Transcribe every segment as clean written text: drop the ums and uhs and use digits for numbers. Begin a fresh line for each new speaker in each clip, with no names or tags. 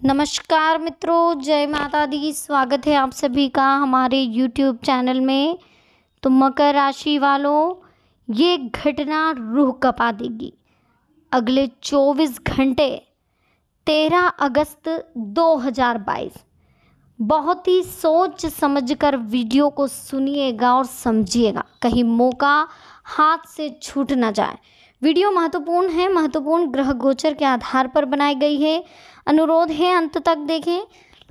नमस्कार मित्रों, जय माता दी। स्वागत है आप सभी का हमारे YouTube चैनल में। तो मकर राशि वालों, ये घटना रूह कँपा देगी। अगले 24 घंटे 13 अगस्त 2022 बहुत ही सोच समझकर वीडियो को सुनिएगा और समझिएगा, कहीं मौका हाथ से छूट ना जाए। वीडियो महत्वपूर्ण है, महत्वपूर्ण ग्रह गोचर के आधार पर बनाई गई है। अनुरोध है अंत तक देखें।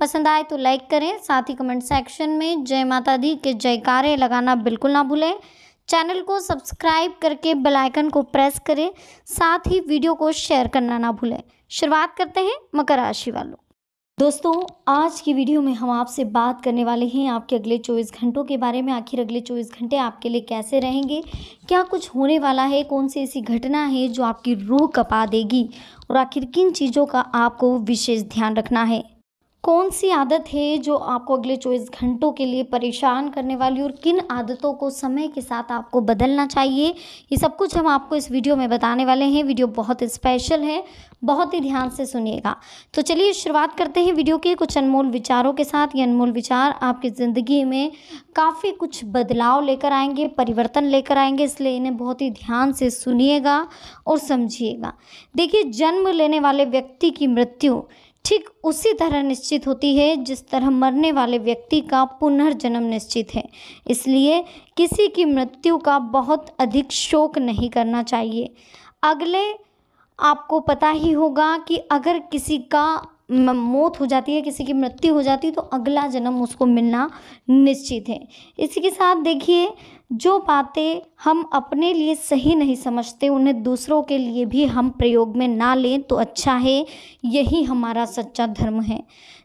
पसंद आए तो लाइक करें, साथ ही कमेंट सेक्शन में जय माता दी के जयकारे लगाना बिल्कुल ना भूलें। चैनल को सब्सक्राइब करके बेल आइकन को प्रेस करें, साथ ही वीडियो को शेयर करना ना भूलें। शुरुआत करते हैं मकर राशि वालों। दोस्तों, आज की वीडियो में हम आपसे बात करने वाले हैं आपके अगले 24 घंटों के बारे में। आखिर अगले 24 घंटे आपके लिए कैसे रहेंगे, क्या कुछ होने वाला है, कौन सी ऐसी घटना है जो आपकी रूह कँपा देगी, और आखिर किन चीज़ों का आपको विशेष ध्यान रखना है। कौन सी आदत है जो आपको अगले 24 घंटों के लिए परेशान करने वाली, और किन आदतों को समय के साथ आपको बदलना चाहिए, ये सब कुछ हम आपको इस वीडियो में बताने वाले हैं। वीडियो बहुत स्पेशल है, बहुत ही ध्यान से सुनिएगा। तो चलिए शुरुआत करते हैं वीडियो के कुछ अनमोल विचारों के साथ। ये अनमोल विचार आपकी ज़िंदगी में काफ़ी कुछ बदलाव लेकर आएंगे, परिवर्तन लेकर आएंगे, इसलिए इन्हें बहुत ही ध्यान से सुनिएगा और समझिएगा। देखिए, जन्म लेने वाले व्यक्ति की मृत्यु ठीक उसी तरह निश्चित होती है जिस तरह मरने वाले व्यक्ति का पुनर्जन्म निश्चित है। इसलिए किसी की मृत्यु का बहुत अधिक शोक नहीं करना चाहिए। अगले आपको पता ही होगा कि अगर किसी का मौत हो जाती है, किसी की मृत्यु हो जाती है, तो अगला जन्म उसको मिलना निश्चित है। इसी के साथ देखिए, जो बातें हम अपने लिए सही नहीं समझते उन्हें दूसरों के लिए भी हम प्रयोग में ना लें तो अच्छा है। यही हमारा सच्चा धर्म है।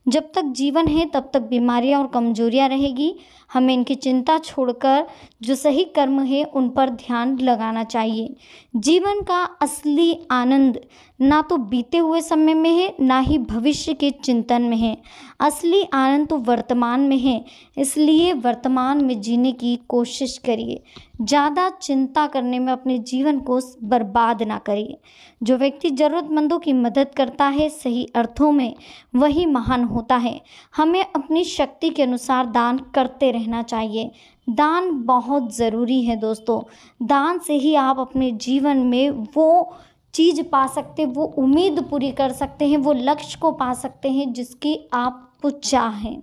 जब तक जीवन है तब तक बीमारियां और कमजोरियां रहेगी। हमें इनकी चिंता छोड़कर जो सही कर्म है उन पर ध्यान लगाना चाहिए। जीवन का असली आनंद ना तो बीते हुए समय में है, ना ही भविष्य के चिंतन में है। असली आनंद तो वर्तमान में है, इसलिए वर्तमान में जीने की कोशिश करिए। ज़्यादा चिंता करने में अपने जीवन को बर्बाद ना करिए। जो व्यक्ति ज़रूरतमंदों की मदद करता है, सही अर्थों में वही महान होता है। हमें अपनी शक्ति के अनुसार दान करते रहना चाहिए। दान बहुत ज़रूरी है दोस्तों। दान से ही आप अपने जीवन में वो चीज़ पा सकते हैं, वो उम्मीद पूरी कर सकते हैं, वो लक्ष्य को पा सकते हैं जिसकी आपको चाहें।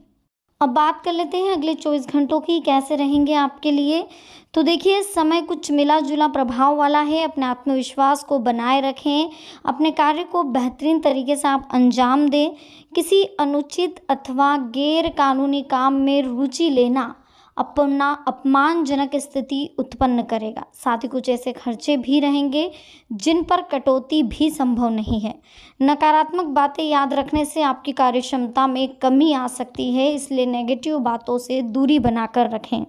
अब बात कर लेते हैं अगले 24 घंटों की, कैसे रहेंगे आपके लिए। तो देखिए, समय कुछ मिला जुला प्रभाव वाला है। अपने आत्मविश्वास को बनाए रखें, अपने कार्य को बेहतरीन तरीके से आप अंजाम दें। किसी अनुचित अथवा गैर कानूनी काम में रुचि लेना अपना अपमानजनक स्थिति उत्पन्न करेगा। साथ ही कुछ ऐसे खर्चे भी रहेंगे जिन पर कटौती भी संभव नहीं है। नकारात्मक बातें याद रखने से आपकी कार्यक्षमता में कमी आ सकती है, इसलिए नेगेटिव बातों से दूरी बनाकर रखें।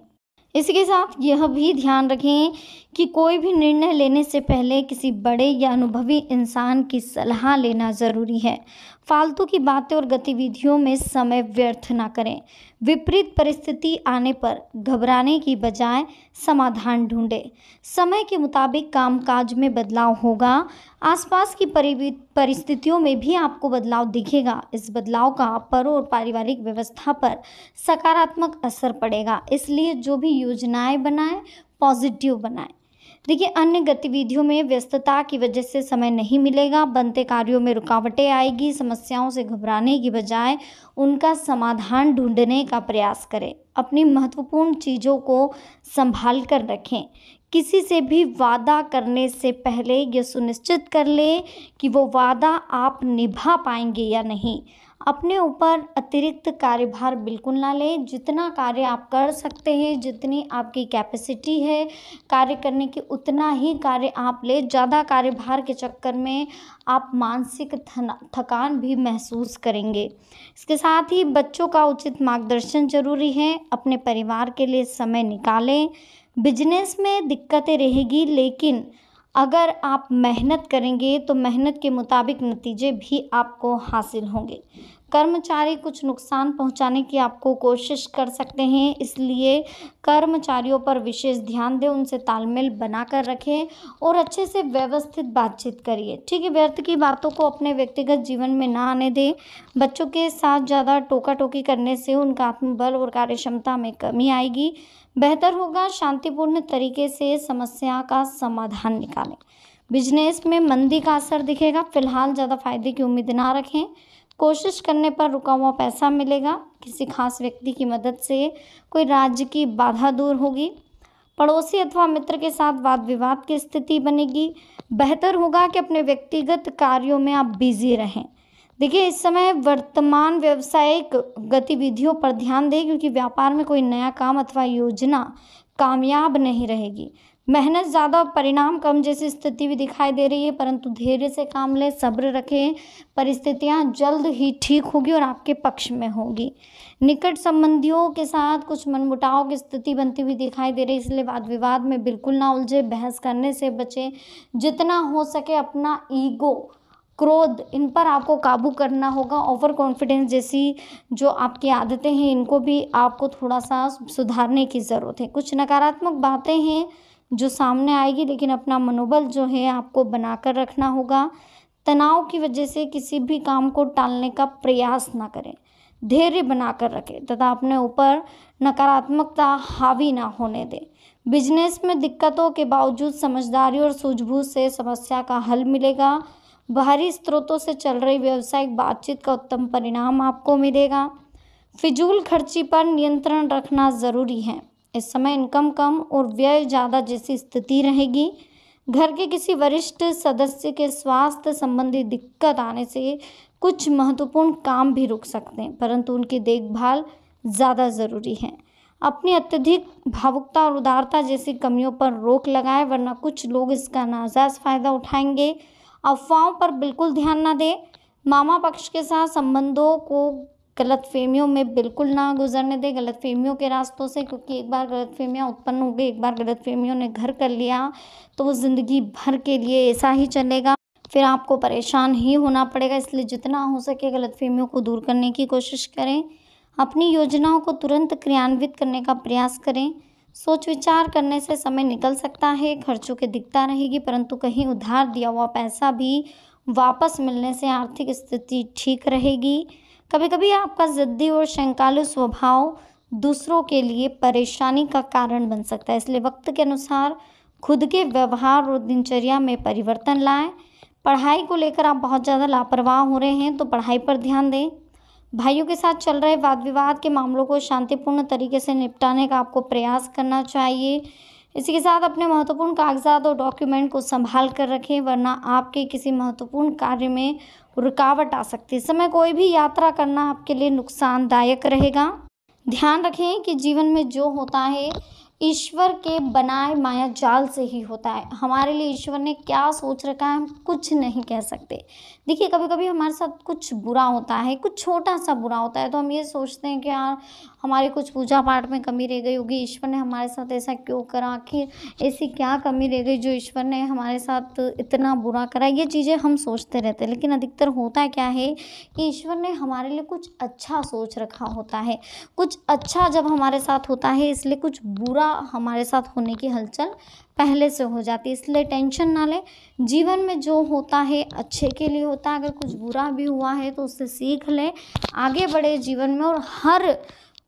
इसके साथ यह भी ध्यान रखें कि कोई भी निर्णय लेने से पहले किसी बड़े या अनुभवी इंसान की सलाह लेना ज़रूरी है। फालतू की बातें और गतिविधियों में समय व्यर्थ ना करें। विपरीत परिस्थिति आने पर घबराने की बजाय समाधान ढूंढें। समय के मुताबिक कामकाज में बदलाव होगा। आसपास की परिस्थितियों में भी आपको बदलाव दिखेगा। इस बदलाव का आप पर और पारिवारिक व्यवस्था पर सकारात्मक असर पड़ेगा, इसलिए जो भी योजनाएं बनाएं पॉजिटिव बनाएं। देखिए, अन्य गतिविधियों में व्यस्तता की वजह से समय नहीं मिलेगा। बनते कार्यों में रुकावटें आएगी। समस्याओं से घबराने की बजाय उनका समाधान ढूंढने का प्रयास करें। अपनी महत्वपूर्ण चीज़ों को संभाल कर रखें। किसी से भी वादा करने से पहले यह सुनिश्चित कर लें कि वो वादा आप निभा पाएंगे या नहीं। अपने ऊपर अतिरिक्त कार्यभार बिल्कुल ना लें। जितना कार्य आप कर सकते हैं, जितनी आपकी कैपेसिटी है कार्य करने की, उतना ही कार्य आप लें। ज़्यादा कार्यभार के चक्कर में आप मानसिक थकान भी महसूस करेंगे। इसके साथ ही बच्चों का उचित मार्गदर्शन जरूरी है। अपने परिवार के लिए समय निकालें। बिजनेस में दिक्कतें रहेगी, लेकिन अगर आप मेहनत करेंगे तो मेहनत के मुताबिक नतीजे भी आपको हासिल होंगे। कर्मचारी कुछ नुकसान पहुंचाने की आपको कोशिश कर सकते हैं, इसलिए कर्मचारियों पर विशेष ध्यान दें, उनसे तालमेल बनाकर रखें और अच्छे से व्यवस्थित बातचीत करिए। ठीक है, व्यर्थ की बातों को अपने व्यक्तिगत जीवन में ना आने दें। बच्चों के साथ ज़्यादा टोका टोकी करने से उनका आत्मबल और कार्यक्षमता में कमी आएगी। बेहतर होगा शांतिपूर्ण तरीके से समस्या का समाधान निकालें। बिजनेस में मंदी का असर दिखेगा, फिलहाल ज़्यादा फायदे की उम्मीद ना रखें। कोशिश करने पर रुका हुआ पैसा मिलेगा। किसी खास व्यक्ति की मदद से कोई राज्य की बाधा दूर होगी। पड़ोसी अथवा मित्र के साथ वाद विवाद की स्थिति बनेगी। बेहतर होगा कि अपने व्यक्तिगत कार्यों में आप बिजी रहें। देखिए, इस समय वर्तमान व्यावसायिक गतिविधियों पर ध्यान दें, क्योंकि व्यापार में कोई नया काम अथवा योजना कामयाब नहीं रहेगी। मेहनत ज़्यादा, परिणाम कम जैसी स्थिति भी दिखाई दे रही है, परंतु धैर्य से काम लें, सब्र रखें। परिस्थितियां जल्द ही ठीक होगी और आपके पक्ष में होगी। निकट संबंधियों के साथ कुछ मनमुटाव की स्थिति बनती हुई दिखाई दे रही है, इसलिए वाद विवाद में बिल्कुल ना उलझे, बहस करने से बचें। जितना हो सके अपना ईगो, क्रोध, इन पर आपको काबू करना होगा। ओवर कॉन्फिडेंस जैसी जो आपकी आदतें हैं, इनको भी आपको थोड़ा सा सुधारने की ज़रूरत है। कुछ नकारात्मक बातें हैं जो सामने आएगी, लेकिन अपना मनोबल जो है आपको बनाकर रखना होगा। तनाव की वजह से किसी भी काम को टालने का प्रयास ना करें, धैर्य बनाकर रखें तथा अपने ऊपर नकारात्मकता हावी ना होने दें। बिजनेस में दिक्कतों के बावजूद समझदारी और सूझबूझ से समस्या का हल मिलेगा। बाहरी स्रोतों से चल रही व्यावसायिक बातचीत का उत्तम परिणाम आपको मिलेगा। फिजूल खर्ची पर नियंत्रण रखना ज़रूरी है। इस समय इनकम कम और व्यय ज़्यादा जैसी स्थिति रहेगी। घर के किसी वरिष्ठ सदस्य के स्वास्थ्य संबंधी दिक्कत आने से कुछ महत्वपूर्ण काम भी रुक सकते हैं, परंतु उनकी देखभाल ज़्यादा ज़रूरी है। अपनी अत्यधिक भावुकता और उदारता जैसी कमियों पर रोक लगाएं, वरना कुछ लोग इसका नाजायज़ फ़ायदा उठाएंगे। अफवाहों पर बिल्कुल ध्यान ना दें। मामा पक्ष के साथ संबंधों को गलतफहमियों में बिल्कुल ना गुजरने दें, गलतफहमियों के रास्तों से, क्योंकि एक बार गलतफहमियाँ उत्पन्न हो गई, एक बार गलतफहमियों ने घर कर लिया तो वो ज़िंदगी भर के लिए ऐसा ही चलेगा, फिर आपको परेशान ही होना पड़ेगा। इसलिए जितना हो सके गलतफहमियों को दूर करने की कोशिश करें। अपनी योजनाओं को तुरंत क्रियान्वित करने का प्रयास करें। सोच विचार करने से समय निकल सकता है, खर्चों की दिक्कत रहेगी, परंतु कहीं उधार दिया हुआ पैसा भी वापस मिलने से आर्थिक स्थिति ठीक रहेगी। कभी कभी आपका ज़िद्दी और शंकालु स्वभाव दूसरों के लिए परेशानी का कारण बन सकता है, इसलिए वक्त के अनुसार खुद के व्यवहार और दिनचर्या में परिवर्तन लाएं। पढ़ाई को लेकर आप बहुत ज़्यादा लापरवाह हो रहे हैं, तो पढ़ाई पर ध्यान दें। भाइयों के साथ चल रहे वाद विवाद के मामलों को शांतिपूर्ण तरीके से निपटाने का आपको प्रयास करना चाहिए। इसी के साथ अपने महत्वपूर्ण कागजात और डॉक्यूमेंट को संभाल कर रखें, वरना आपके किसी महत्वपूर्ण कार्य में रुकावट आ सकती है। इस समय कोई भी यात्रा करना आपके लिए नुकसानदायक रहेगा। ध्यान रखें कि जीवन में जो होता है ईश्वर के बनाए माया जाल से ही होता है। हमारे लिए ईश्वर ने क्या सोच रखा है हम कुछ नहीं कह सकते। देखिए, कभी कभी हमारे साथ कुछ बुरा होता है, कुछ छोटा सा बुरा होता है, तो हम ये सोचते हैं कि यार हमारी कुछ पूजा पाठ में कमी रह गई होगी, ईश्वर ने हमारे साथ ऐसा क्यों करा, आखिर ऐसी क्या कमी रह गई जो ईश्वर ने हमारे साथ इतना बुरा करा। ये चीज़ें हम सोचते रहते हैं, लेकिन अधिकतर होता क्या है कि ईश्वर ने हमारे लिए कुछ अच्छा सोच रखा होता है। कुछ अच्छा जब हमारे साथ होता है, इसलिए कुछ बुरा हमारे साथ होने की हलचल पहले से हो जाती है। इसलिए टेंशन ना लें, जीवन में जो होता है अच्छे के लिए होता है। अगर कुछ बुरा भी हुआ है तो उससे सीख लें, आगे बढ़े जीवन में, और हर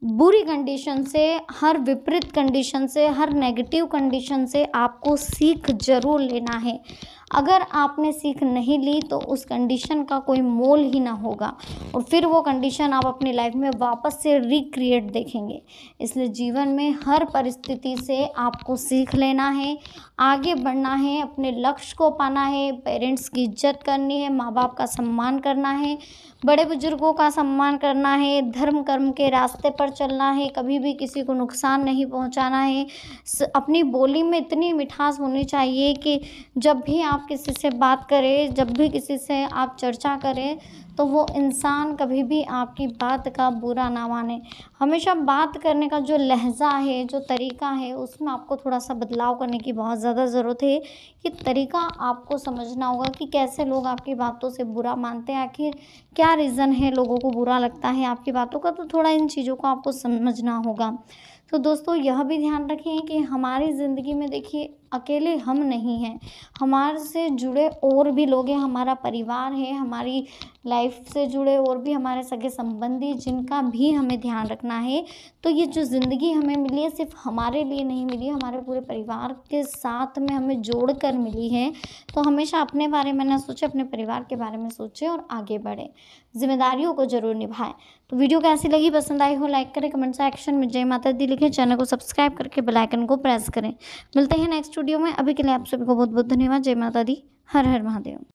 बुरी कंडीशन से, हर विपरीत कंडीशन से, हर नेगेटिव कंडीशन से आपको सीख जरूर लेना है। अगर आपने सीख नहीं ली तो उस कंडीशन का कोई मोल ही ना होगा, और फिर वो कंडीशन आप अपनी लाइफ में वापस से रिक्रिएट देखेंगे। इसलिए जीवन में हर परिस्थिति से आपको सीख लेना है, आगे बढ़ना है, अपने लक्ष्य को पाना है, पेरेंट्स की इज्जत करनी है, माँ बाप का सम्मान करना है, बड़े बुजुर्गों का सम्मान करना है, धर्म कर्म के रास्ते पर चलना है, कभी भी किसी को नुकसान नहीं पहुंचाना है। अपनी बोली में इतनी मिठास होनी चाहिए कि जब भी आप किसी से बात करें, जब भी किसी से आप चर्चा करें, तो वो इंसान कभी भी आपकी बात का बुरा ना माने। हमेशा बात करने का जो लहज़ा है, जो तरीका है, उसमें आपको थोड़ा-सा बदलाव करने की बहुत ज़्यादा ज़रूरत है। ये तरीका आपको समझना होगा कि कैसे लोग आपकी बातों से बुरा मानते हैं, आखिर क्या रीज़न है लोगों को बुरा लगता है आपकी बातों का, तो थोड़ा इन चीज़ों को आपको समझना होगा। तो दोस्तों यह भी ध्यान रखें कि हमारी ज़िंदगी में देखिए अकेले हम नहीं हैं, हमारे से जुड़े और भी लोग हैं, हमारा परिवार है, हमारी लाइफ से जुड़े और भी हमारे सगे संबंधी जिनका भी हमें ध्यान रखना है। तो ये जो ज़िंदगी हमें मिली है सिर्फ हमारे लिए नहीं मिली है, हमारे पूरे परिवार के साथ में हमें जोड़ कर मिली है। तो हमेशा अपने बारे में ना सोचें, अपने परिवार के बारे में सोचें और आगे बढ़ें, जिम्मेदारियों को ज़रूर निभाएं। तो वीडियो कैसी लगी, पसंद आई हो लाइक करें, कमेंट सेक्शन में जय माता दी लिखें, चैनल को सब्सक्राइब करके बेल आइकन को प्रेस करें। मिलते हैं नेक्स्ट वीडियो में, अभी के लिए आप सभी को बहुत बहुत धन्यवाद। जय माता दी, हर हर महादेव।